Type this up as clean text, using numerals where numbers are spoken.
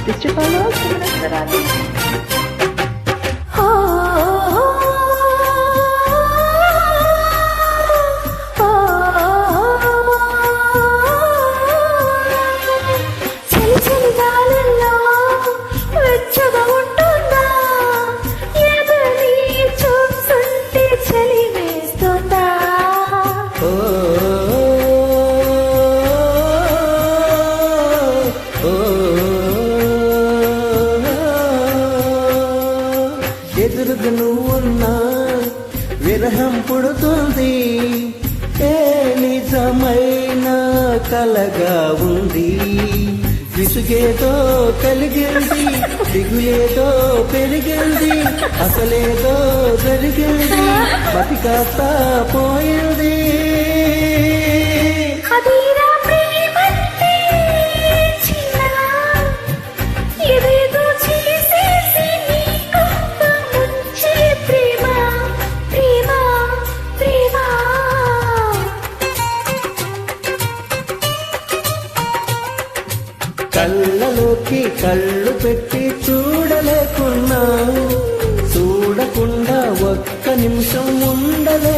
Just to follow us, ఎదురుగా నువ్వున్నా విరహం పుడుతుంది, ఏ నిజమైన కలగా ఉంది. విసుగేదో కలిగింది, దిగులేదో పెరిగింది, అసలేదో జరిగింది, బతికాస్త పోయింది. కళ్ళలోకి కళ్ళు పెట్టి చూడలేకున్నా, చూడకుండా ఒక్క నిమిషం ఉండలే.